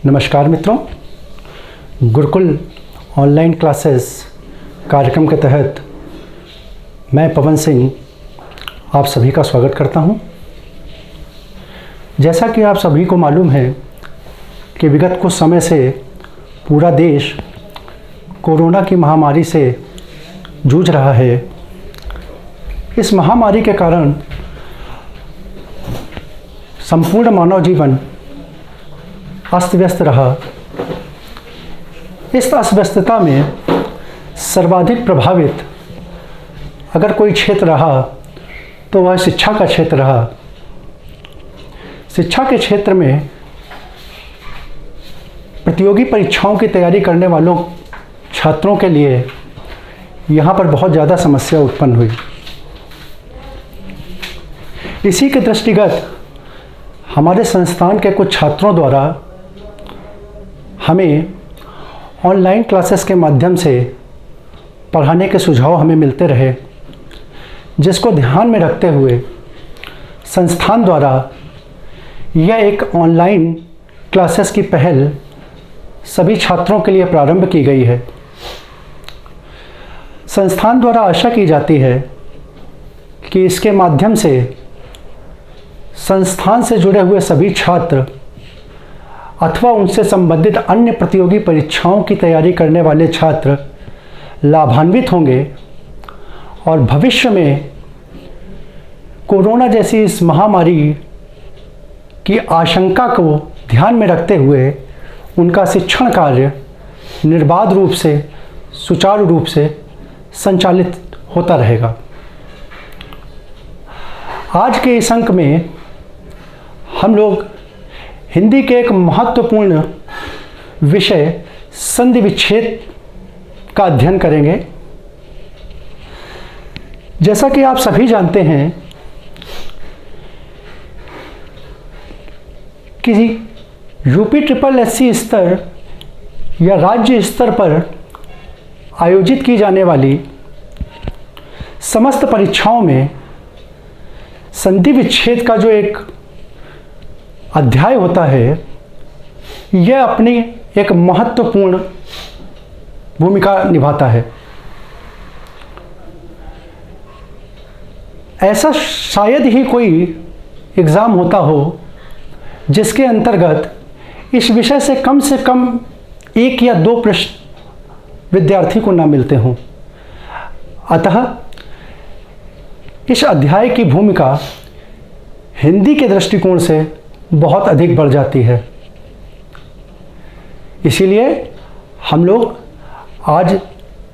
नमस्कार मित्रों, Gurukul online classes कार्यक्रम के तहत मैं पवन सिंह आप सभी का स्वागत करता हूं। जैसा कि आप सभी को मालूम है कि विगत कुछ समय से पूरा देश कोरोना की महामारी से जूझ रहा है। इस महामारी के कारण संपूर्ण मानव जीवन अस्त व्यस्त रहा। इस अस्त व्यस्तता में सर्वाधिक प्रभावित अगर कोई क्षेत्र रहा तो वह शिक्षा का क्षेत्र रहा। शिक्षा के क्षेत्र में प्रतियोगी परीक्षाओं की तैयारी करने वालों छात्रों के लिए यहाँ पर बहुत ज़्यादा समस्या उत्पन्न हुई। इसी के दृष्टिगत हमारे संस्थान के कुछ छात्रों द्वारा हमें ऑनलाइन क्लासेस के माध्यम से पढ़ाने के सुझाव हमें मिलते रहे, जिसको ध्यान में रखते हुए संस्थान द्वारा यह एक ऑनलाइन क्लासेस की पहल सभी छात्रों के लिए प्रारंभ की गई है। संस्थान द्वारा आशा की जाती है कि इसके माध्यम से संस्थान से जुड़े हुए सभी छात्र अथवा उनसे संबंधित अन्य प्रतियोगी परीक्षाओं की तैयारी करने वाले छात्र लाभान्वित होंगे और भविष्य में कोरोना जैसी इस महामारी की आशंका को ध्यान में रखते हुए उनका शिक्षण कार्य निर्बाध रूप से, सुचारू रूप से संचालित होता रहेगा। आज के इस अंक में हम लोग हिंदी के एक महत्वपूर्ण विषय संधि विच्छेद का अध्ययन करेंगे। जैसा कि आप सभी जानते हैं कि यूपी ट्रिपल एससी स्तर या राज्य स्तर पर आयोजित की जाने वाली समस्त परीक्षाओं में संधि विच्छेद का जो एक अध्याय होता है, यह अपनी एक महत्वपूर्ण भूमिका निभाता है। ऐसा शायद ही कोई एग्ज़ाम होता हो जिसके अंतर्गत इस विषय से कम 1 या 2 प्रश्न विद्यार्थी को ना मिलते हों। अतः इस अध्याय की भूमिका हिंदी के दृष्टिकोण से बहुत अधिक बढ़ जाती है। इसीलिए हम लोग आज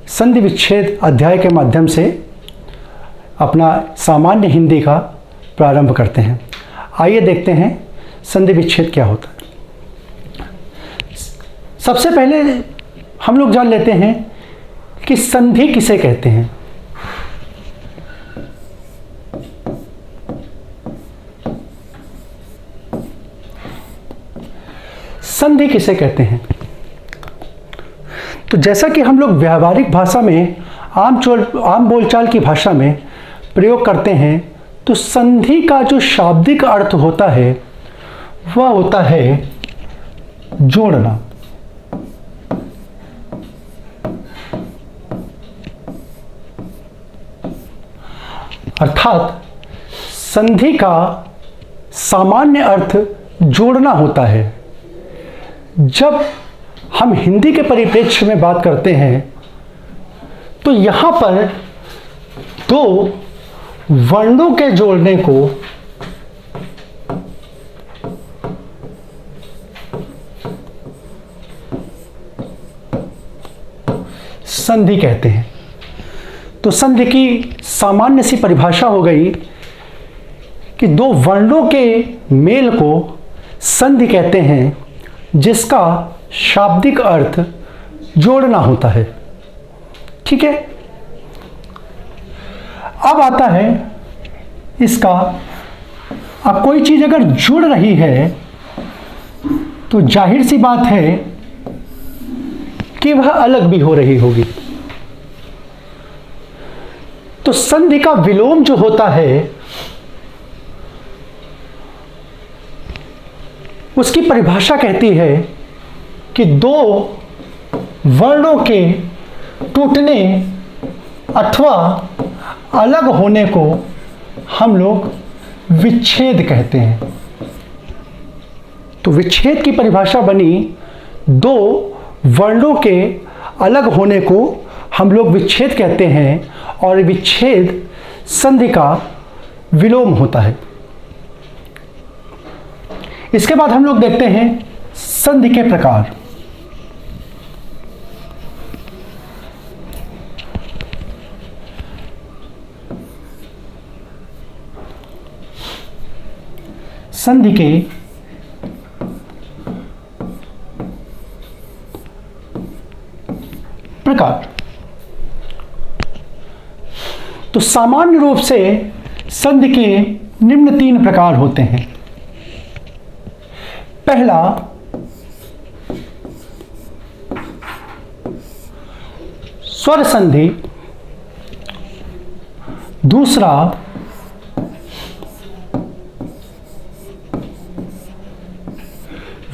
संधि विच्छेद अध्याय के माध्यम से अपना सामान्य हिंदी का प्रारंभ करते हैं। आइए देखते हैं संधि विच्छेद क्या होता है। सबसे पहले हम लोग जान लेते हैं कि संधि किसे कहते हैं। संधि किसे कहते हैं? तो जैसा कि हम लोग व्यावहारिक भाषा में आम बोलचाल की भाषा में प्रयोग करते हैं, तो संधि का जो शाब्दिक अर्थ होता है वह होता है जोड़ना। अर्थात संधि का सामान्य अर्थ जोड़ना होता है। जब हम हिंदी के परिप्रेक्ष्य में बात करते हैं तो यहाँ पर 2 वर्णों के जोड़ने को संधि कहते हैं। तो संधि की सामान्य सी परिभाषा हो गई कि 2 वर्णों के मेल को संधि कहते हैं, जिसका शाब्दिक अर्थ जोड़ना होता है। ठीक है। अब आता है इसका, अब कोई चीज अगर जुड़ रही है तो जाहिर सी बात है कि वह अलग भी हो रही होगी। तो संधि का विलोम जो होता है उसकी परिभाषा कहती है कि दो वर्णों के टूटने अथवा अलग होने को हम लोग विच्छेद कहते हैं। तो विच्छेद की परिभाषा बनी, दो वर्णों के अलग होने को हम लोग विच्छेद कहते हैं, और विच्छेद संधि का विलोम होता है। इसके बाद हम लोग देखते हैं संधि के प्रकार। संधि के प्रकार। तो सामान्य रूप से संधि के निम्न 3 प्रकार होते हैं। पहला स्वर संधि, दूसरा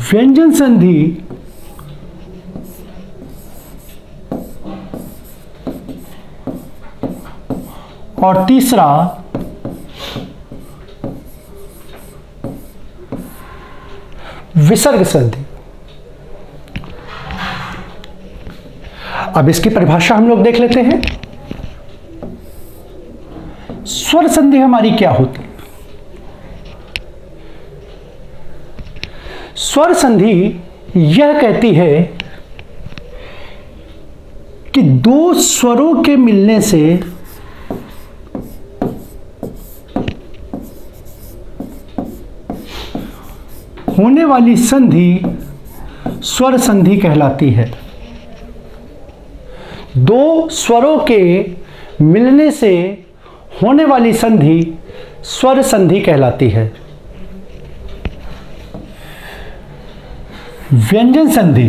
व्यंजन संधि, और तीसरा विसर्ग संधि। अब इसकी परिभाषा हम लोग देख लेते हैं। स्वर संधि हमारी क्या होती है? स्वर संधि यह कहती है कि दो स्वरों के मिलने से होने वाली संधि स्वर संधि कहलाती है। दो स्वरों के मिलने से होने वाली संधि स्वर संधि कहलाती है। व्यंजन संधि,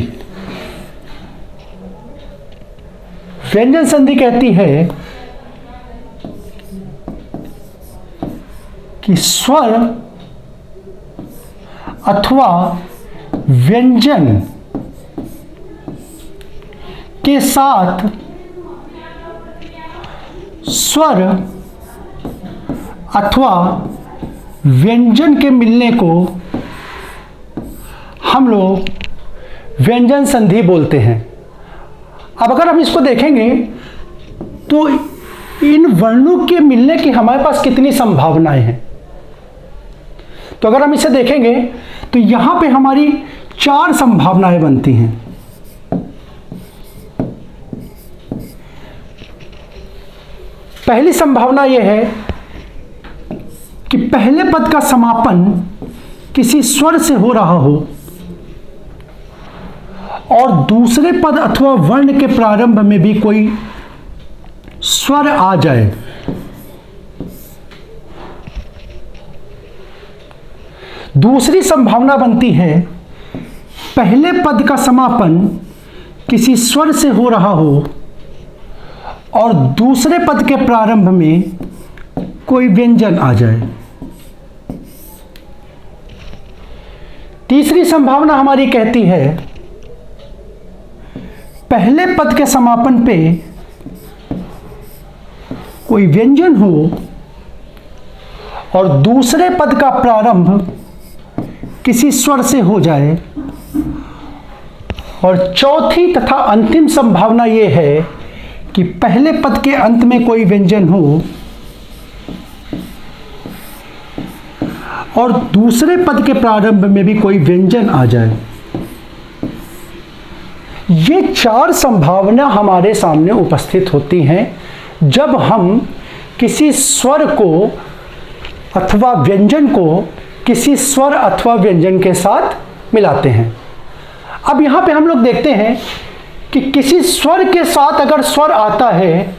व्यंजन संधि कहती है कि स्वर अथवा व्यंजन के साथ स्वर अथवा व्यंजन के मिलने को हम लोग व्यंजन संधि बोलते हैं। अब अगर हम इसको देखेंगे तो इन वर्णों के मिलने की हमारे पास कितनी संभावनाएं हैं। तो अगर हम इसे देखेंगे तो यहां पे हमारी 4 संभावनाएं बनती हैं। पहली संभावना यह है कि पहले पद का समापन किसी स्वर से हो रहा हो और दूसरे पद अथवा वर्ण के प्रारंभ में भी कोई स्वर आ जाए। दूसरी संभावना बनती है पहले पद का समापन किसी स्वर से हो रहा हो और दूसरे पद के प्रारंभ में कोई व्यंजन आ जाए। तीसरी संभावना हमारी कहती है पहले पद के समापन पे कोई व्यंजन हो और दूसरे पद का प्रारंभ किसी स्वर से हो जाए। और चौथी तथा अंतिम संभावना यह है कि पहले पद के अंत में कोई व्यंजन हो और दूसरे पद के प्रारंभ में भी कोई व्यंजन आ जाए। ये 4 संभावना हमारे सामने उपस्थित होती हैं जब हम किसी स्वर को अथवा व्यंजन को किसी स्वर अथवा व्यंजन के साथ मिलाते हैं। अब यहाँ पे हम लोग देखते हैं कि किसी स्वर के साथ अगर स्वर आता है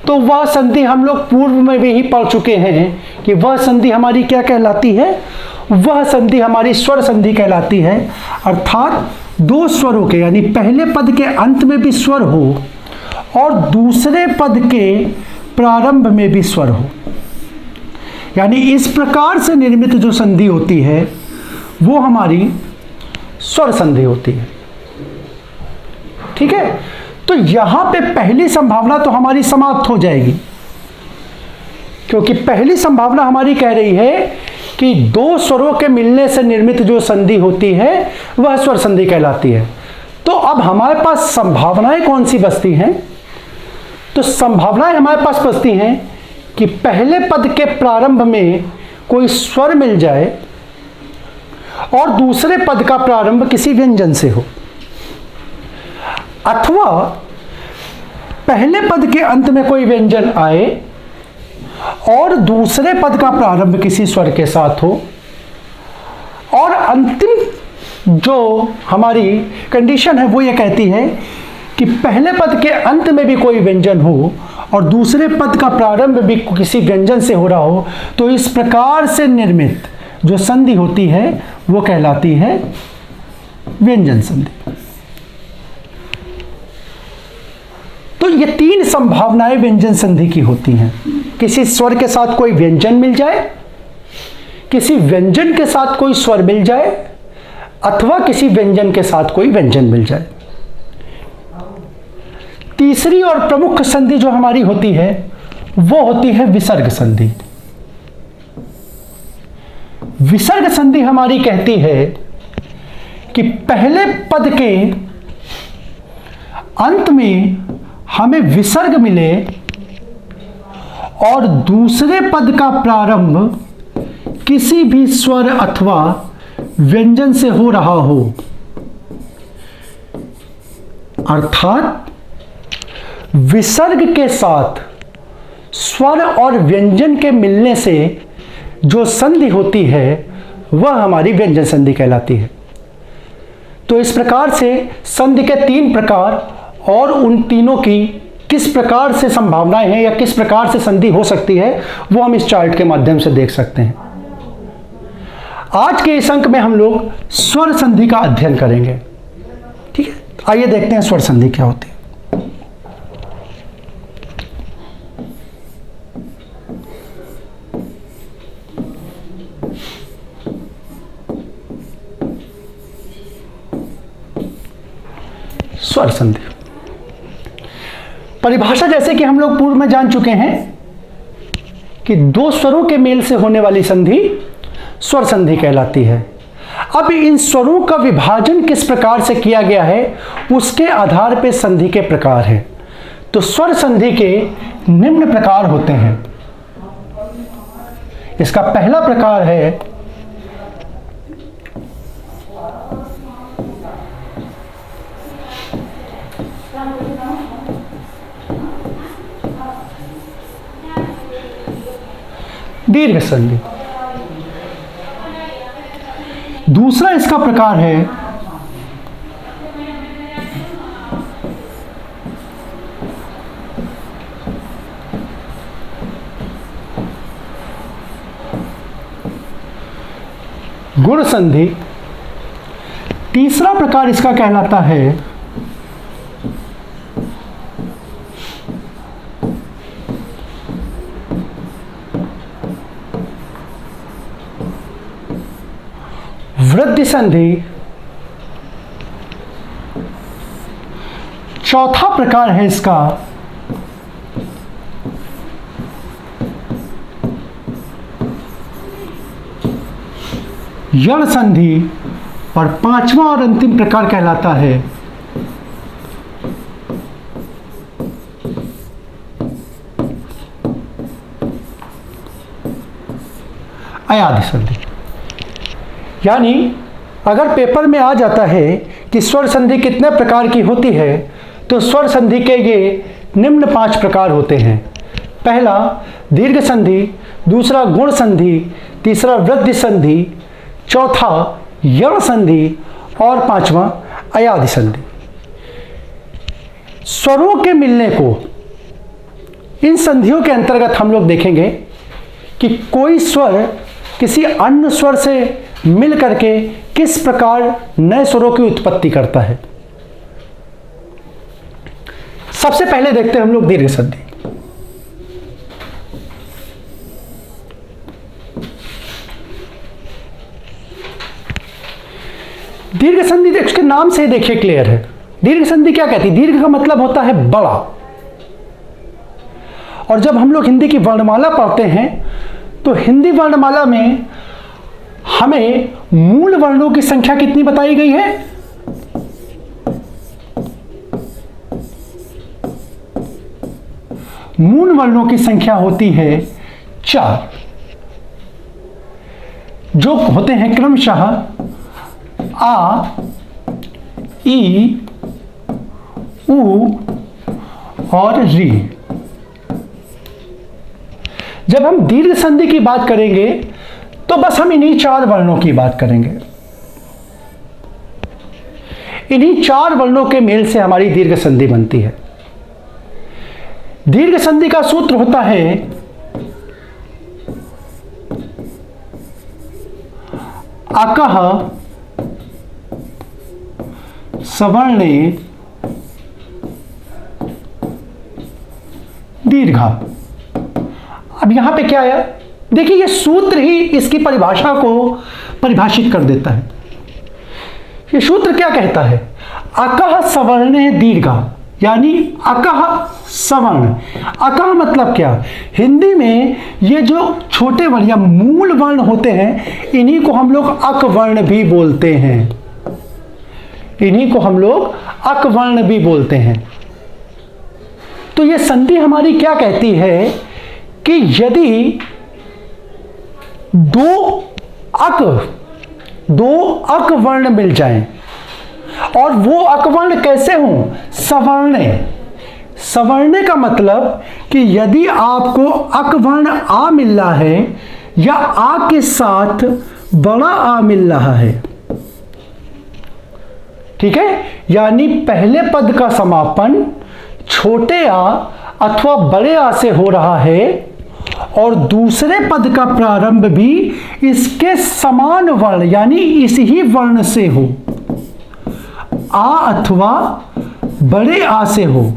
तो वह संधि हम लोग पूर्व में भी ही पढ़ चुके हैं कि वह संधि हमारी क्या कहलाती है, वह संधि हमारी स्वर संधि कहलाती है। अर्थात दो स्वरों के यानी पहले पद के अंत में भी स्वर हो और दूसरे पद के प्रारंभ में भी स्वर हो, यानी इस प्रकार से निर्मित जो संधि होती है वो हमारी स्वर संधि होती है। ठीक है, तो यहां पे पहली संभावना तो हमारी समाप्त हो जाएगी, क्योंकि पहली संभावना हमारी कह रही है कि दो स्वरों के मिलने से निर्मित जो संधि होती है वह स्वर संधि कहलाती है। तो अब हमारे पास संभावनाएं कौन सी बचती हैं? तो संभावनाएं हमारे पास बचती हैं कि पहले पद के प्रारंभ में कोई स्वर मिल जाए और दूसरे पद का प्रारंभ किसी व्यंजन से हो, अथवा पहले पद के अंत में कोई व्यंजन आए और दूसरे पद का प्रारंभ किसी स्वर के साथ हो, और अंतिम जो हमारी कंडीशन है वो ये कहती है कि पहले पद के अंत में भी कोई व्यंजन हो और दूसरे पद का प्रारंभ भी किसी व्यंजन से हो रहा हो। तो इस प्रकार से निर्मित जो संधि होती है वो कहलाती है व्यंजन संधि। तो ये तीन संभावनाएं व्यंजन संधि की होती हैं। किसी स्वर के साथ कोई व्यंजन मिल जाए, किसी व्यंजन के साथ कोई स्वर मिल जाए, अथवा किसी व्यंजन के साथ कोई व्यंजन मिल जाए। तीसरी और प्रमुख संधि जो हमारी होती है वो होती है विसर्ग संधि। विसर्ग संधि हमारी कहती है कि पहले पद के अंत में हमें विसर्ग मिले और दूसरे पद का प्रारंभ किसी भी स्वर अथवा व्यंजन से हो रहा हो, अर्थात विसर्ग के साथ स्वर और व्यंजन के मिलने से जो संधि होती है वह हमारी व्यंजन संधि कहलाती है। तो इस प्रकार से संधि के तीन प्रकार और उन तीनों की किस प्रकार से संभावनाएं हैं या किस प्रकार से संधि हो सकती है वो हम इस चार्ट के माध्यम से देख सकते हैं। आज के इस अंक में हम लोग स्वर संधि का अध्ययन करेंगे। ठीक है, आइए देखते हैं स्वर संधि क्या होती है। स्वर संधि परिभाषा जैसे कि हम लोग पूर्व में जान चुके हैं कि दो स्वरों के मेल से होने वाली संधि स्वर संधि कहलाती है। अब इन स्वरों का विभाजन किस प्रकार से किया गया है उसके आधार पर संधि के प्रकार हैं। तो स्वर संधि के निम्न प्रकार होते हैं। इसका पहला प्रकार है दीर्घ संधि। दूसरा इसका प्रकार है गुण संधि। तीसरा प्रकार इसका कहलाता है वृद्धि संधि। चौथा प्रकार है इसका यण संधि और पांचवा और अंतिम प्रकार कहलाता है अयाधि संधि। यानी अगर पेपर में आ जाता है कि स्वर संधि कितने प्रकार की होती है तो स्वर संधि के ये निम्न 5 प्रकार होते हैं। पहला दीर्घ संधि, दूसरा गुण संधि, तीसरा वृद्धि संधि, चौथा यण संधि और पांचवा अयाधि संधि। स्वरों के मिलने को इन संधियों के अंतर्गत हम लोग देखेंगे कि कोई स्वर किसी अन्य स्वर से मिल करके किस प्रकार नए स्वरों की उत्पत्ति करता है। सबसे पहले देखते हैं हम लोग दीर्घ संधि। दीर्घ संधि उसके नाम से देखिए क्लियर है दीर्घ संधि क्या कहती है? दीर्घ का मतलब होता है बड़ा। और जब हम लोग हिंदी की वर्णमाला पढ़ते हैं तो हिंदी वर्णमाला में हमें मूल वर्णों की संख्या कितनी बताई गई है? मूल वर्णों की संख्या होती है 4, जो होते हैं क्रमशः आ, ई, उ और री। जब हम दीर्घ संधि की बात करेंगे तो बस हम इन्हीं 4 वर्णों की बात करेंगे। इन्हीं 4 वर्णों के मेल से हमारी दीर्घ संधि बनती है। दीर्घ संधि का सूत्र होता है अकः सवर्णे दीर्घा। अब यहां पे क्या है? देखिए, ये सूत्र ही इसकी परिभाषा को परिभाषित कर देता है। ये सूत्र क्या कहता है? अकः सवर्णे दीर्घा, यानी अकः सवर्ण। अकः मतलब क्या? हिंदी में ये जो छोटे वर्ण या मूल वर्ण होते हैं, इन्हीं को हम लोग अक वर्ण भी बोलते हैं। इन्हीं को हम लोग अक वर्ण भी बोलते हैं। तो ये संधि हमारी क्या कहती है कि यदि दो अक वर्ण मिल जाएं, और वो अकवर्ण कैसे हों? सवर्णे। सवर्णे का मतलब कि यदि आपको अकवर्ण आ मिल रहा है या आ के साथ बड़ा आ मिल रहा है, ठीक है, यानी पहले पद का समापन छोटे आ अथवा बड़े आ से हो रहा है और दूसरे पद का प्रारंभ भी इसके समान वर्ण यानी इस ही वर्ण से हो, आ अथवा बड़े आ से हो,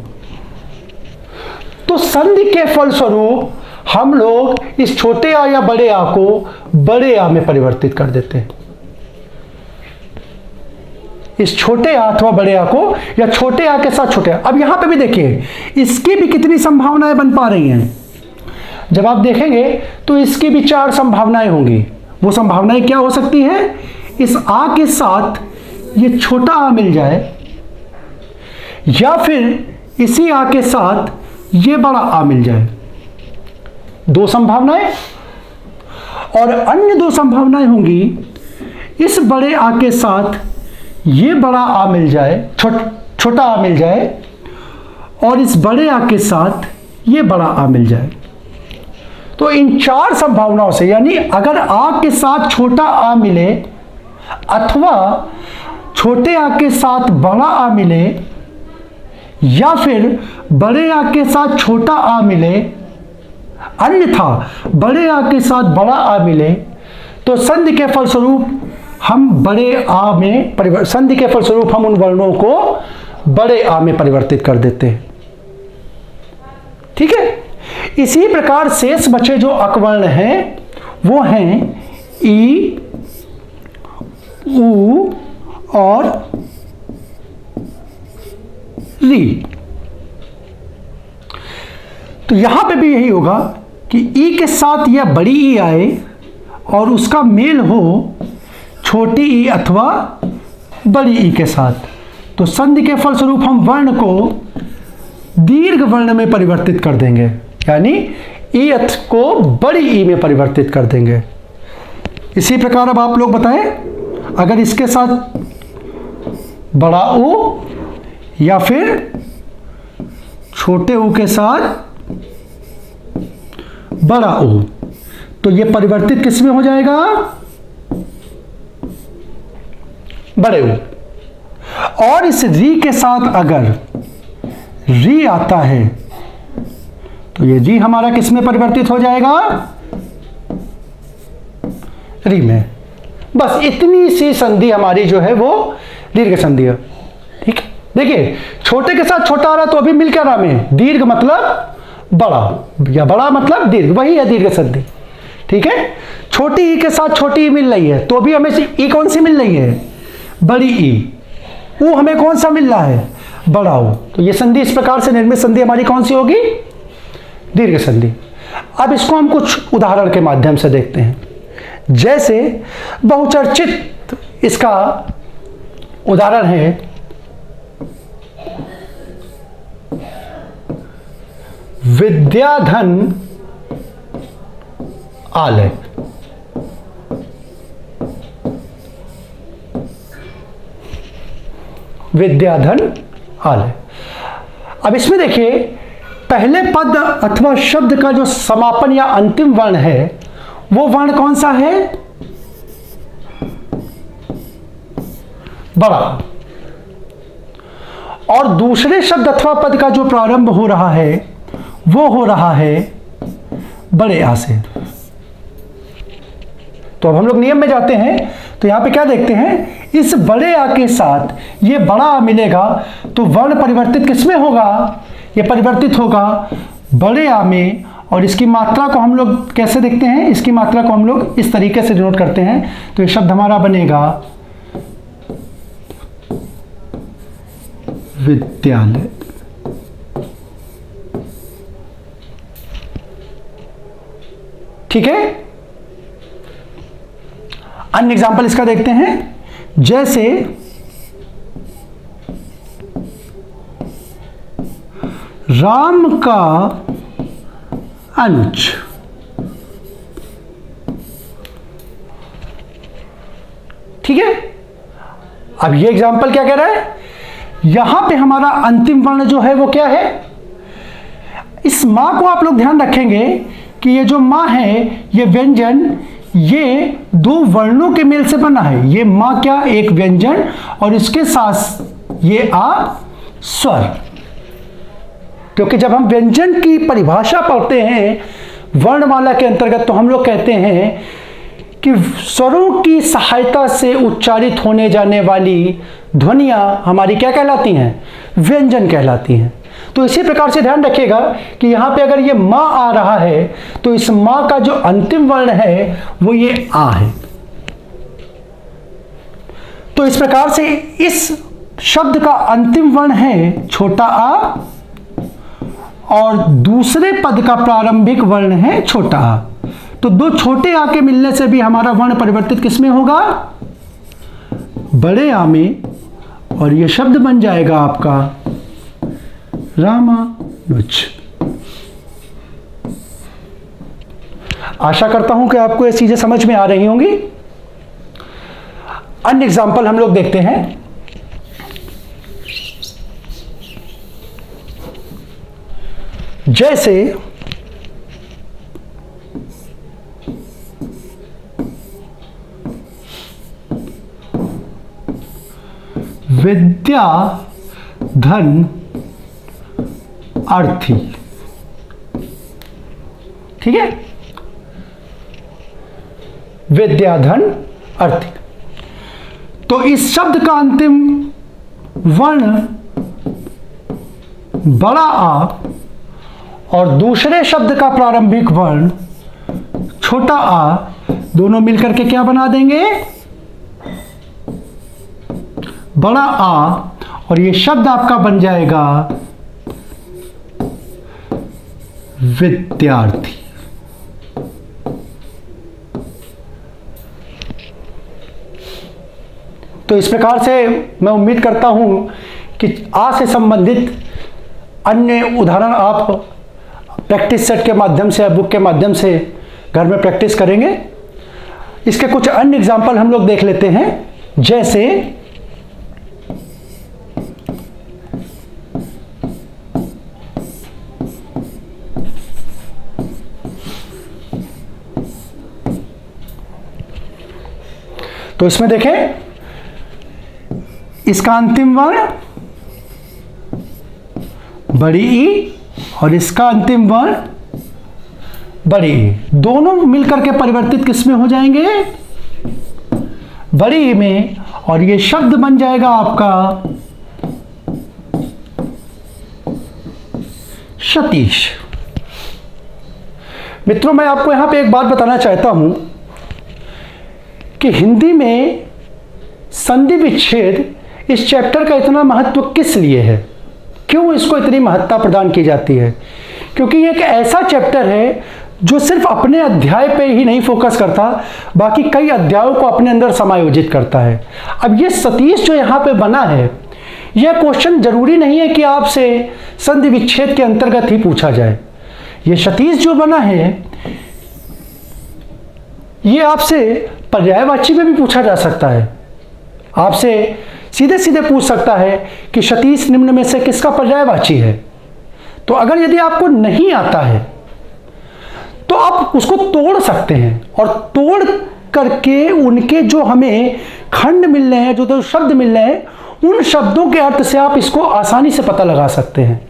तो संधि के फलस्वरूप हम लोग इस छोटे आ या बड़े आ को बड़े आ में परिवर्तित कर देते हैं। इस छोटे आ अथवा बड़े आ को, या छोटे आ के साथ छोटे आ। अब यहां पे भी देखिए, इसकी भी कितनी संभावनाएं बन पा रही हैं। जब आप देखेंगे तो इसकी भी 4 संभावनाएं होंगी। वो संभावनाएं क्या हो सकती हैं? इस आ के साथ ये छोटा आ मिल जाए, या फिर इसी आ के साथ ये बड़ा आ मिल जाए। 2 संभावनाएं। और अन्य 2 संभावनाएं होंगी, इस बड़े आ के साथ ये बड़ा आ मिल जाए, छोटा आ मिल जाए, और इस बड़े आ के साथ ये बड़ा आ मिल जाए। तो इन 4 संभावनाओं से, यानी अगर आ के साथ छोटा आ मिले अथवा छोटे आ के साथ बड़ा आ मिले, या फिर बड़े आ के साथ छोटा आ मिले, अन्यथा बड़े आ के साथ बड़ा आ मिले, तो संधि के फलस्वरूप हम बड़े आ में संधि के फलस्वरूप हम उन वर्णों को बड़े आ में परिवर्तित कर देते हैं। ठीक है। इसी प्रकार शेष बचे जो अकवर्ण हैं वो हैं ई, उ और री। तो यहां पे भी यही होगा कि ई के साथ यह बड़ी ई आए और उसका मेल हो छोटी ई अथवा बड़ी ई के साथ, तो संधि के फलस्वरूप हम वर्ण को दीर्घ वर्ण में परिवर्तित कर देंगे, यानी ई अथ को बड़ी ई में परिवर्तित कर देंगे। इसी प्रकार अब आप लोग बताएं, अगर इसके साथ बड़ा ऊ या फिर छोटे ऊ के साथ बड़ा ऊ, तो यह परिवर्तित किस में हो जाएगा? बड़े ऊ। और इस री के साथ अगर री आता है तो ये री हमारा किस में परिवर्तित हो जाएगा? री में। बस इतनी सी संधि हमारी जो है वो दीर्घ संधि है। ठीक है। देखिए, छोटे के साथ छोटा आ रहा तो अभी मिल क्या नाम है? दीर्घ मतलब बड़ा, या बड़ा मतलब दीर्घ, वही है दीर्घ संधि। ठीक है। छोटी ई के साथ छोटी ई मिल रही है तो अभी हमें ई कौन सी मिल रही है? बड़ी ई। ऊ हमें कौन सा मिल रहा है? बड़ा हो। तो ये संधि इस प्रकार से निर्मित संधि हमारी कौन सी होगी? दीर्घ संधि। अब इसको हम कुछ उदाहरण के माध्यम से देखते हैं। जैसे बहुचर्चित इसका उदाहरण है विद्याधन आलय। विद्याधन आलय। अब इसमें देखिए पहले पद अथवा शब्द का जो समापन या अंतिम वर्ण है वो वर्ण कौन सा है? बड़ा। और दूसरे शब्द अथवा पद का जो प्रारंभ हो रहा है वो हो रहा है बड़े आ से। तो अब हम लोग नियम में जाते हैं तो यहां पे क्या देखते हैं, इस बड़े आ के साथ ये बड़ा आ मिलेगा तो वर्ण परिवर्तित किसमें होगा? ये परिवर्तित होगा बड़े आ में। और इसकी मात्रा को हम लोग कैसे देखते हैं? इसकी मात्रा को हम लोग इस तरीके से डिनोट करते हैं। तो ये शब्द हमारा बनेगा विद्यालय। ठीक है। अन्य एग्जाम्पल इसका देखते हैं। जैसे राम का अंश। ठीक है। अब ये एग्जाम्पल क्या कह रहा है? यहां पे हमारा अंतिम वर्ण जो है वो क्या है? इस मां को आप लोग ध्यान रखेंगे कि ये जो मां है ये व्यंजन ये दो वर्णों के मेल से बना है। ये मां क्या? एक व्यंजन और इसके साथ ये आ स्वर। क्योंकि जब हम व्यंजन की परिभाषा पढ़ते हैं वर्णमाला के अंतर्गत तो हम लोग कहते हैं कि स्वरों की सहायता से उच्चारित होने जाने वाली ध्वनियां हमारी क्या कहलाती हैं? व्यंजन कहलाती हैं। तो इसी प्रकार से ध्यान रखिएगा कि यहां पे अगर ये मां आ रहा है तो इस मां का जो अंतिम वर्ण है वो ये आ है। तो इस प्रकार से इस शब्द का अंतिम वर्ण है छोटा आ और दूसरे पद का प्रारंभिक वर्ण है छोटा आ। तो दो छोटे आ के मिलने से भी हमारा वर्ण परिवर्तित किसमें होगा? बड़े आ में। और यह शब्द बन जाएगा आपका रामानुज। आशा करता हूं कि आपको ये चीजें समझ में आ रही होंगी। अन्य एग्जाम्पल हम लोग देखते हैं। जैसे विद्या धन अर्थी। ठीक है। विद्याधन अर्थी। तो इस शब्द का अंतिम वर्ण बड़ा आ और दूसरे शब्द का प्रारंभिक वर्ण छोटा आ दोनों मिलकर के क्या बना देंगे? बड़ा आ। और ये शब्द आपका बन जाएगा विद्यार्थी। तो इस प्रकार से मैं उम्मीद करता हूं कि आ से संबंधित अन्य उदाहरण आप प्रैक्टिस सेट के माध्यम से, बुक के माध्यम से घर में प्रैक्टिस करेंगे। इसके कुछ अन्य एग्जाम्पल हम लोग देख लेते हैं। जैसे तो इसमें देखें इसका अंतिम वर्ण बड़ी ई और इसका अंतिम वर्ण बड़ी ई, दोनों मिलकर के परिवर्तित किसमें हो जाएंगे? बड़ी ई में। और ये शब्द बन जाएगा आपका सतीश। मित्रों, मैं आपको यहां पे एक बात बताना चाहता हूं कि हिंदी में संधि विच्छेद इस चैप्टर का इतना महत्व किस लिए है। क्यों इसको इतनी महत्ता प्रदान की जाती है? क्योंकि ये एक ऐसा चैप्टर है जो सिर्फ अपने अध्याय पे ही नहीं फोकस करता, बाकी कई अध्यायों को अपने अंदर समायोजित करता है। अब ये सतीश जो यहाँ पे बना है, यह क्वेश्चन जरूरी नहीं है कि आपसे संधि विच्छेद के अंतर्गत ही पूछा जाए। ये सतीश जो बना है, ये आपसे पर्यायवाची में भी पूछा जा सकता है। आपसे सीधे सीधे पूछ सकता है कि सतीश निम्न में से किसका पर्यायवाची है। तो अगर यदि आपको नहीं आता है तो आप उसको तोड़ सकते हैं, और तोड़ करके उनके जो हमें खंड मिल रहे हैं, जो शब्द मिल रहे हैं, उन शब्दों के अर्थ से आप इसको आसानी से पता लगा सकते हैं।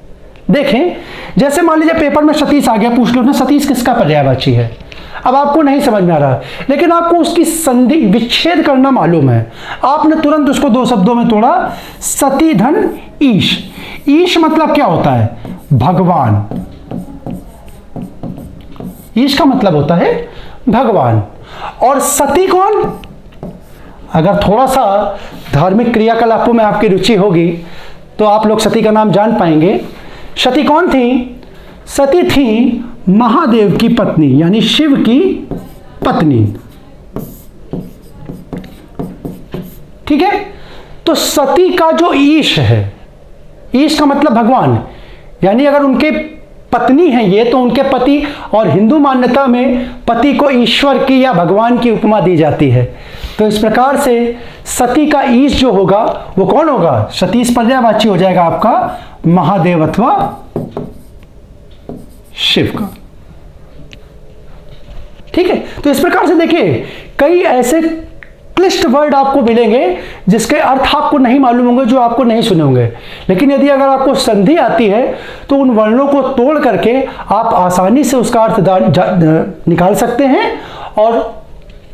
देखें, जैसे मान लीजिए पेपर में सतीश आ गया, पूछ लो ना सतीश किसका पर्यायवाची है। अब आपको नहीं समझ में आ रहा, लेकिन आपको उसकी संधि विच्छेद करना मालूम है। आपने तुरंत उसको दो शब्दों में तोड़ा, सती धन ईश। ईश मतलब क्या होता है? भगवान। ईश का मतलब होता है भगवान। और सती कौन? अगर थोड़ा सा धार्मिक क्रियाकलापों में आपकी रुचि होगी तो आप लोग सती का नाम जान पाएंगे। सती कौन थी? सती थी महादेव की पत्नी, यानी शिव की पत्नी। ठीक है, तो सती का जो ईश है, ईश का मतलब भगवान, यानी अगर उनके पत्नी है ये, तो उनके पति, और हिंदू मान्यता में पति को ईश्वर की या भगवान की उपमा दी जाती है। तो इस प्रकार से सती का ईश जो होगा वो कौन होगा? सतीश पर्यायवाची हो जाएगा आपका महादेव अथवा शिव का। ठीक है, तो इस प्रकार से देखिए कई ऐसे क्लिष्ट वर्ड आपको मिलेंगे जिसके अर्थ आपको नहीं मालूम होंगे, जो आपको नहीं सुने होंगे। लेकिन यदि अगर आपको संधि आती है तो उन वर्णों को तोड़ करके आप आसानी से उसका अर्थ निकाल सकते हैं, और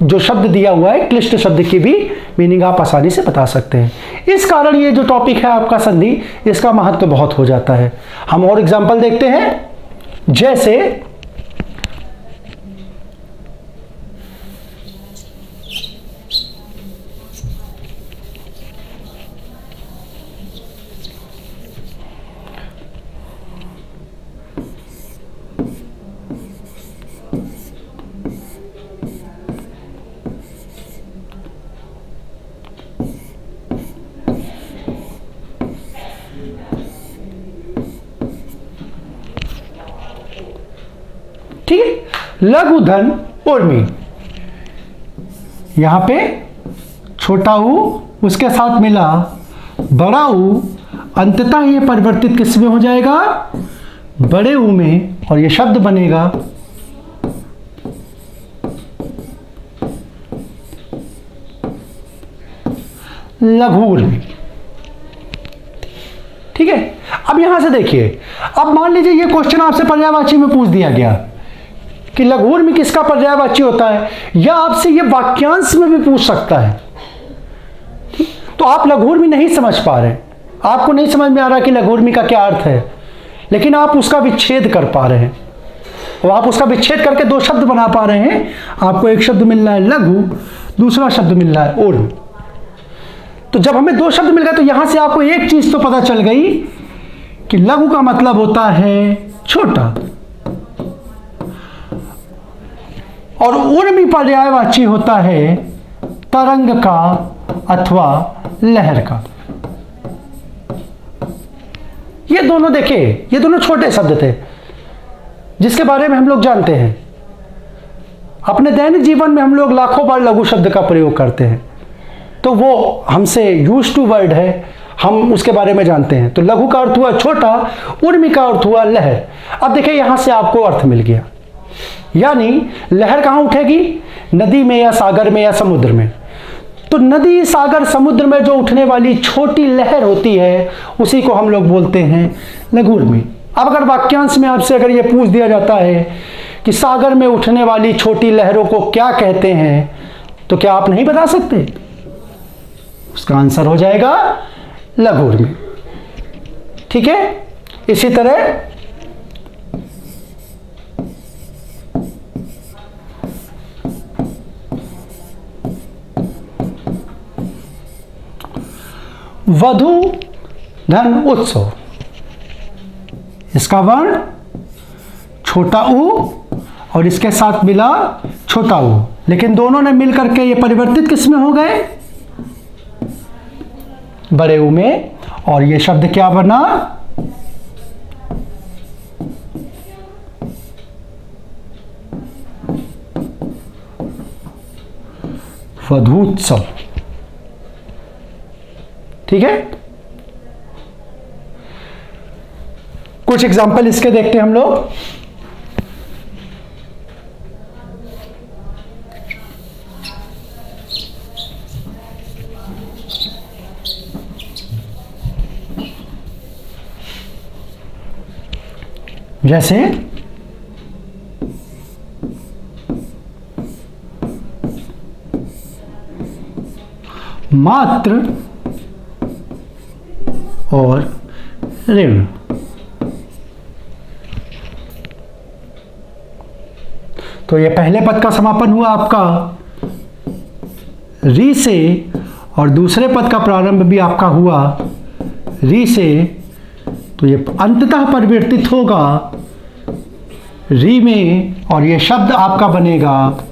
जो शब्द दिया हुआ है क्लिष्ट शब्द की भी मीनिंग आप आसानी से बता सकते हैं। इस कारण ये जो टॉपिक है आपका संधि, इसका महत्व बहुत हो जाता है। हम और एग्जाम्पल देखते हैं, जैसे ठीक है, लघु धन उर्मी, यहां पे छोटा ऊ उसके साथ मिला बड़ा ऊ, अंततः ये परिवर्तित किस में हो जाएगा? बड़े ऊ में, और ये शब्द बनेगा लघु उर्मी। ठीक है, अब यहां से देखिए, अब मान लीजिए ये क्वेश्चन आपसे पर्यायवाची में पूछ दिया गया कि लघु उर्मी किसका पर्यायवाची होता है, या आपसे ये वाक्यांश में भी पूछ सकता है। तो आप लघु उर्मी नहीं समझ पा रहे, आपको नहीं समझ में आ रहा कि लघु उर्मी का क्या अर्थ है, लेकिन आप उसका विच्छेद कर पा रहे हैं, और आप उसका विच्छेद करके दो शब्द बना पा रहे हैं। आपको एक शब्द मिल रहा है लघु, दूसरा शब्द मिल रहा है उर्मी। तो जब हमें दो शब्द मिल गए तो यहां से आपको एक चीज तो पता चल गई कि लघु का मतलब होता है छोटा, और उर्मी पर्यायवाची होता है तरंग का अथवा लहर का। ये दोनों देखिए, ये दोनों छोटे शब्द थे जिसके बारे में हम लोग जानते हैं। अपने दैनिक जीवन में हम लोग लाखों बार लघु शब्द का प्रयोग करते हैं, तो वो हमसे यूज टू वर्ड है, हम उसके बारे में जानते हैं। तो लघु का अर्थ हुआ छोटा, उर्मी का अर्थ हुआ लहर। अब देखिए यहां से आपको अर्थ मिल गया, यानी लहर कहां उठेगी? नदी में या सागर में या समुद्र में। तो नदी, सागर, समुद्र में जो उठने वाली छोटी लहर होती है उसी को हम लोग बोलते हैं लघु उर्मी। अब अगर वाक्यांश में आपसे अगर ये पूछ दिया जाता है कि सागर में उठने वाली छोटी लहरों को क्या कहते हैं, तो क्या आप नहीं बता सकते? उसका आंसर हो जाएगा लघु उर्मी। ठीक है, इसी तरह वधु धन उत्सव, इसका वर्ण छोटा ऊ और इसके साथ मिला छोटा ऊ, लेकिन दोनों ने मिलकर के ये परिवर्तित किस में हो गए, बड़े ऊ में, और ये शब्द क्या बना, वधूत्सव। ठीक है, कुछ एग्जाम्पल इसके देखते हैं हम लोग। जैसे मात्र और ऋण। तो ये पहले पद का समापन हुआ आपका री से, और दूसरे पद का प्रारंभ भी आपका हुआ री से, तो ये अंततः परिवर्तित होगा री में, और ये शब्द आपका बनेगा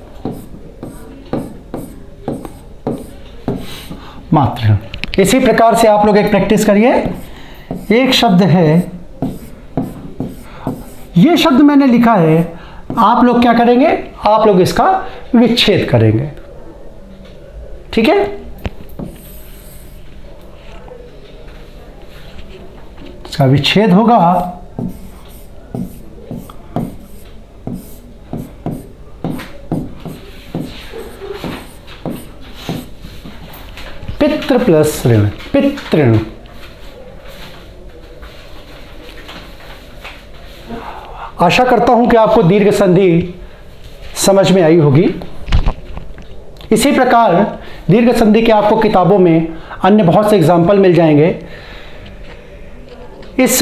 मात्र। इसी प्रकार से आप लोग एक प्रैक्टिस करिए। एक शब्द है, ये शब्द मैंने लिखा है, आप लोग क्या करेंगे, आप लोग इसका विच्छेद करेंगे। ठीक है, इसका विच्छेद होगा पितृ प्लस ऋण, पितृण। आशा करता हूं कि आपको दीर्घ संधि समझ में आई होगी। इसी प्रकार दीर्घ संधि के आपको किताबों में अन्य बहुत से एग्जाम्पल मिल जाएंगे। इस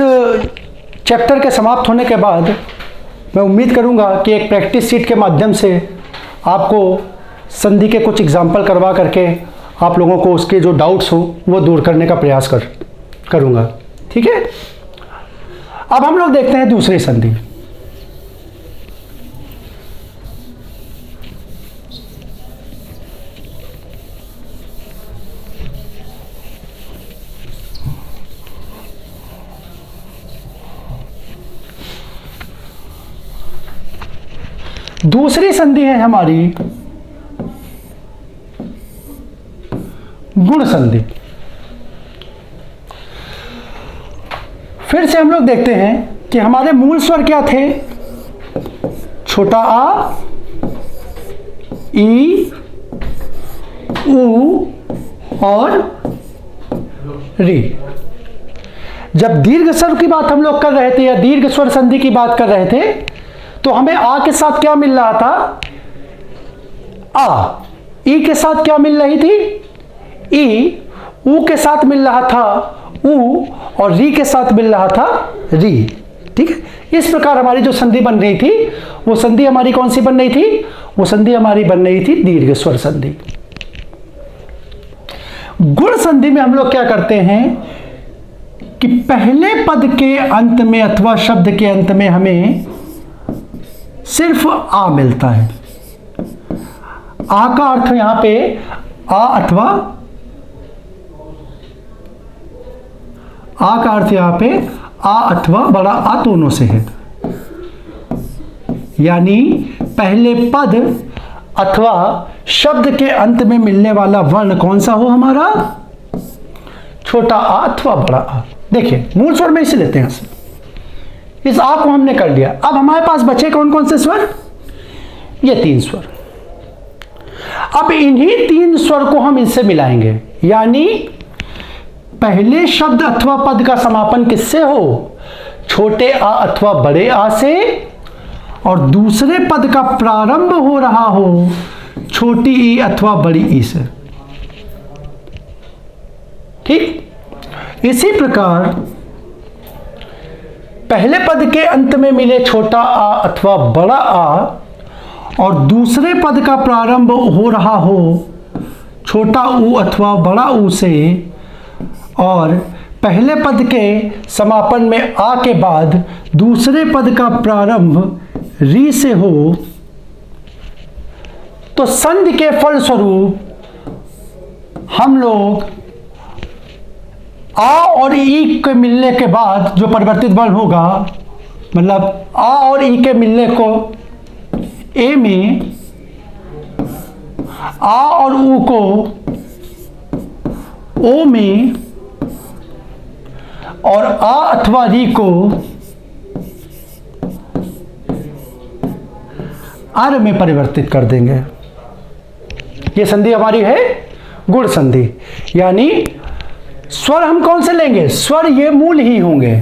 चैप्टर के समाप्त होने के बाद मैं उम्मीद करूंगा कि एक प्रैक्टिस सीट के माध्यम से आपको संधि के कुछ एग्जाम्पल करवा करके आप लोगों को उसके जो डाउट्स हो वो दूर करने का प्रयास करूंगा। ठीक है, अब हम लोग देखते हैं दूसरी संधि। दूसरी संधि है हमारी गुण संधि। फिर से हम लोग देखते हैं कि हमारे मूल स्वर क्या थे, छोटा आ, ई, ऊ और री। जब दीर्घ स्वर की बात हम लोग कर रहे थे या दीर्घ स्वर संधि की बात कर रहे थे, तो हमें आ के साथ क्या मिल रहा था, आ। ई के साथ क्या मिल रही थी, ई। ऊ के साथ मिल रहा था ऊ, और री के साथ मिल रहा था री। ठीक है, इस प्रकार हमारी जो संधि बन रही थी, वो संधि हमारी कौन सी बन रही थी, वो संधि हमारी बन रही थी दीर्घ स्वर संधि। गुण संधि में हम लोग क्या करते हैं कि पहले पद के अंत में अथवा शब्द के अंत में हमें सिर्फ आ मिलता है। आ का अर्थ यहां पे आ अथवा, आ का अर्थ यहां पे आ अथवा बड़ा आ दोनों से है। यानी पहले पद अथवा शब्द के अंत में मिलने वाला वर्ण कौन सा हो, हमारा छोटा आ अथवा बड़ा आ। देखिए मूल स्वर में इसे लेते हैं, इस आ को हमने कर लिया। अब हमारे पास बचे कौन कौन से स्वर, ये तीन स्वर। अब इन्हीं तीन स्वर को हम इनसे मिलाएंगे, यानी पहले शब्द अथवा पद का समापन किससे हो, छोटे आ अथवा बड़े आ से, और दूसरे पद का प्रारंभ हो रहा हो छोटी ई अथवा बड़ी ई से। ठीक, इसी प्रकार पहले पद के अंत में मिले छोटा आ अथवा बड़ा आ, और दूसरे पद का प्रारंभ हो रहा हो छोटा ऊ अथवा बड़ा ऊ से, और पहले पद के समापन में आ के बाद दूसरे पद का प्रारंभ री से हो तो संधि के फलस्वरूप हम लोग आ और ई के मिलने के बाद जो परिवर्तित वर्ण होगा, मतलब आ और ई के मिलने को ए में, आ और ऊ को ओ में और आ अथवा री को आर में परिवर्तित कर देंगे। ये संधि हमारी है गुण संधि। यानी स्वर हम कौन से लेंगे? स्वर ये मूल ही होंगे,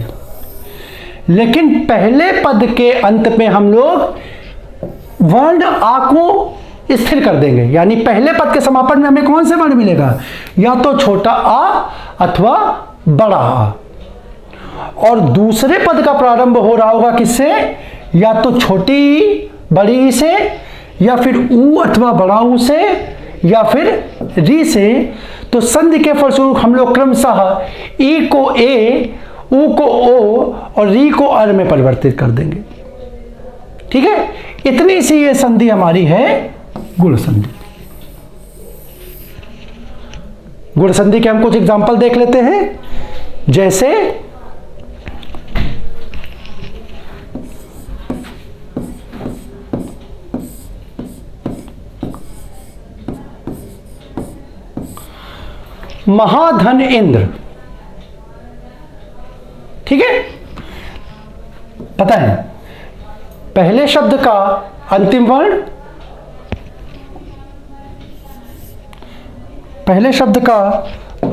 लेकिन पहले पद के अंत में हम लोग वर्ण आ को स्थिर कर देंगे। यानी पहले पद के समापन में हमें कौन से वर्ण मिलेगा? या तो छोटा आ अथवा बड़ा आ। और दूसरे पद का प्रारंभ हो रहा होगा किससे? या तो छोटी ई बड़ी ई से, या फिर ऊ अथवा बड़ा ऊ से, या फिर री से। तो संधि के फलस्वरूप हम लोग क्रमशः ई को ए, ऊ को ओ और री को अर में परिवर्तित कर देंगे। ठीक है, इतनी सी ये संधि हमारी है गुण संधि। गुण संधि के हम कुछ एग्जाम्पल देख लेते हैं। जैसे महाधन इंद्र। ठीक है, पता है पहले शब्द का अंतिम वर्ण, पहले शब्द का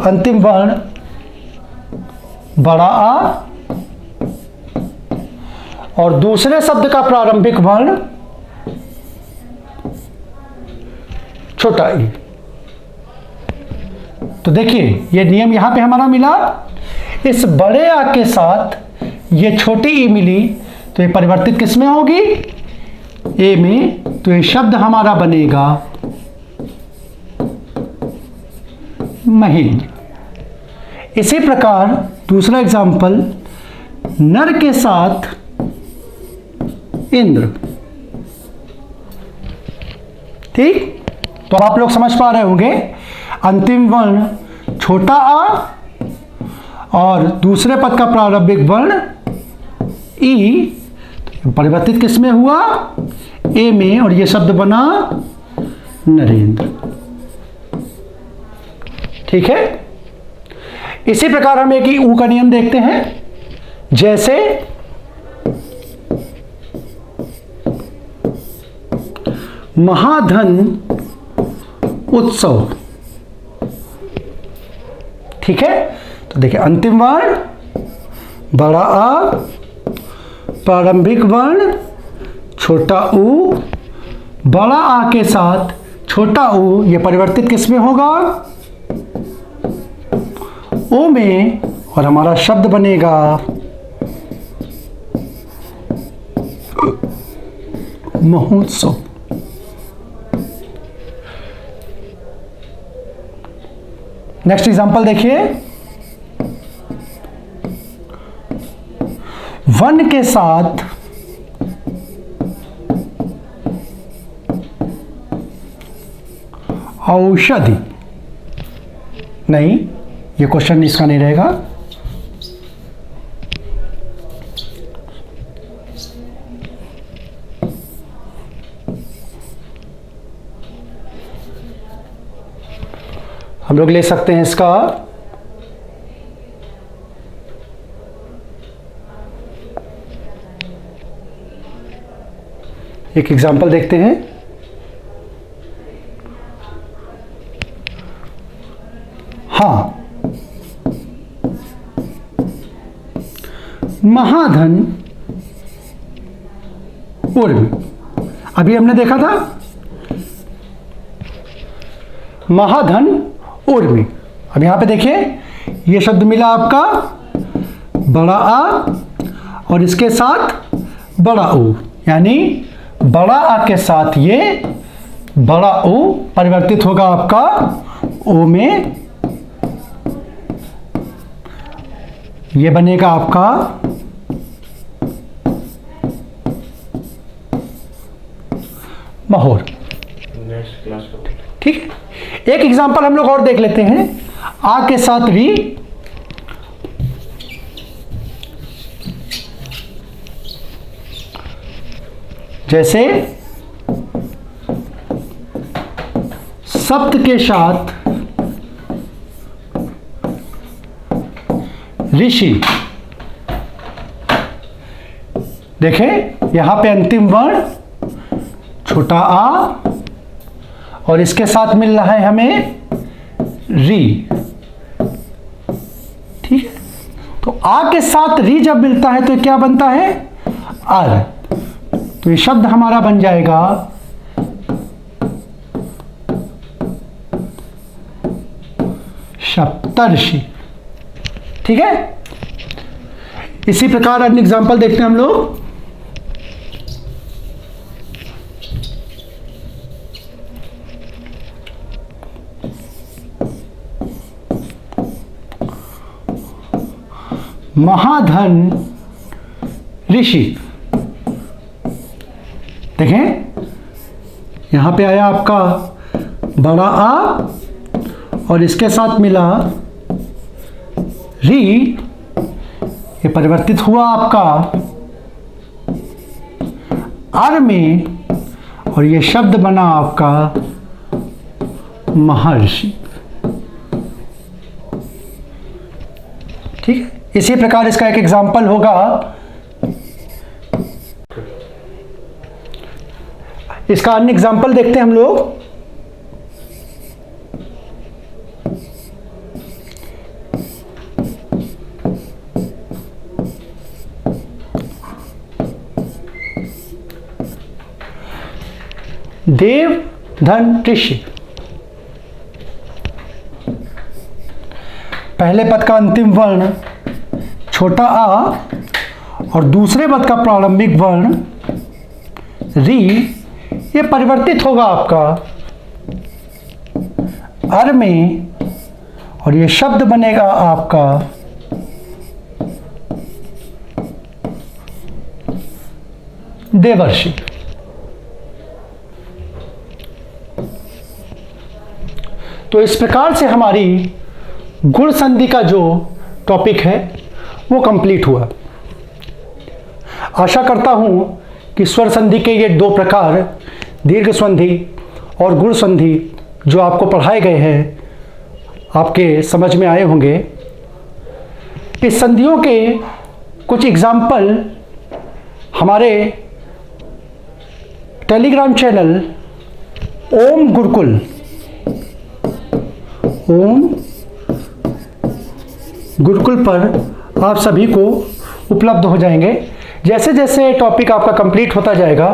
अंतिम वर्ण बड़ा आ और दूसरे शब्द का प्रारंभिक वर्ण छोटा ई। तो देखिए ये नियम यहां पे हमारा मिला। इस बड़े आ के साथ ये छोटी ई मिली तो ये परिवर्तित किस में होगी? ए में। तो ये शब्द हमारा बनेगा महीन। इसी प्रकार दूसरा एग्जाम्पल, नर के साथ इंद्र। ठीक, तो आप लोग समझ पा रहे होंगे अंतिम वर्ण छोटा आ और दूसरे पद का प्रारंभिक वर्ण ई परिवर्तित किस में हुआ? ए में। और ये शब्द बना नरेंद्र। ठीक है, इसी प्रकार हम एक ही ऊ का नियम देखते हैं। जैसे महाधन उत्सव। ठीक है, तो देखिए अंतिम वर्ण बड़ा आ, प्रारंभिक वर्ण छोटा ऊ, बड़ा आ के साथ छोटा ऊ, ये परिवर्तित किस में होगा? ओ में। और हमारा शब्द बनेगा महोत्सव। नेक्स्ट एग्जांपल देखिए, वन के साथ औषधि। नहीं, ये क्वेश्चन इसका नहीं रहेगा। हम लोग ले सकते हैं इसका एक एग्जांपल देखते हैं। हाँ, महाधन उर्मी। अभी हमने देखा था महाधन उर्मी। अब यहां पे देखिए ये शब्द मिला आपका बड़ा आ और इसके साथ बड़ा ऊ, यानी बड़ा आ के साथ ये बड़ा ऊ परिवर्तित होगा आपका ओ में, ये बनेगा आपका महोर। नेक्स्ट क्लास का ठीक है, एक एग्जांपल हम लोग और देख लेते हैं। आ के साथ री, जैसे सप्त के साथ ऋषि। देखें यहां पे अंतिम वर्ण छोटा आ और इसके साथ मिल रहा है हमें री। ठीक है, तो आ के साथ री जब मिलता है तो क्या बनता है? अर। तो ये शब्द हमारा बन जाएगा सप्तर्षि। ठीक है, इसी प्रकार अन्य एग्जाम्पल देखते हैं हम लोग। महाधन ऋषि। देखें यहां पे आया आपका बड़ा आ और इसके साथ मिला री, ये परिवर्तित हुआ आपका अर में और ये शब्द बना आपका महर्षि। ठीक है, इसी प्रकार इसका एक एग्जाम्पल होगा। इसका अन्य एग्जाम्पल देखते हैं हम लोग। देव धन ऋषि। पहले पद का अंतिम वर्ण छोटा आ और दूसरे पद का प्रारंभिक वर्ण री, ये परिवर्तित होगा आपका अर में और ये शब्द बनेगा आपका देवर्षि। तो इस प्रकार से हमारी गुण संधि का जो टॉपिक है वो कंप्लीट हुआ। आशा करता हूं कि स्वर संधि के ये दो प्रकार दीर्घ संधि और गुण संधि जो आपको पढ़ाए गए हैं आपके समझ में आए होंगे। इस संधियों के कुछ एग्जाम्पल हमारे टेलीग्राम चैनल ओम गुरुकुल पर आप सभी को उपलब्ध हो जाएंगे। जैसे जैसे टॉपिक आपका कंप्लीट होता जाएगा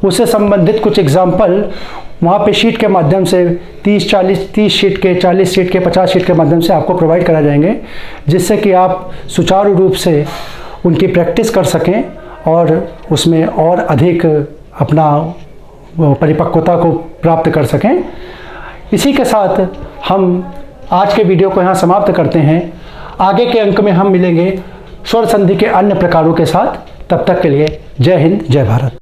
उससे संबंधित कुछ एग्जाम्पल वहाँ पे शीट के माध्यम से 30 शीट के, 40 शीट के, 50 शीट के माध्यम से आपको प्रोवाइड करा जाएंगे, जिससे कि आप सुचारू रूप से उनकी प्रैक्टिस कर सकें और उसमें और अधिक अपना परिपक्वता को प्राप्त कर सकें। इसी के साथ हम आज के वीडियो को यहाँ समाप्त करते हैं। आगे के अंक में हम मिलेंगे स्वर संधि के अन्य प्रकारों के साथ। तब तक के लिए जय हिंद, जय भारत।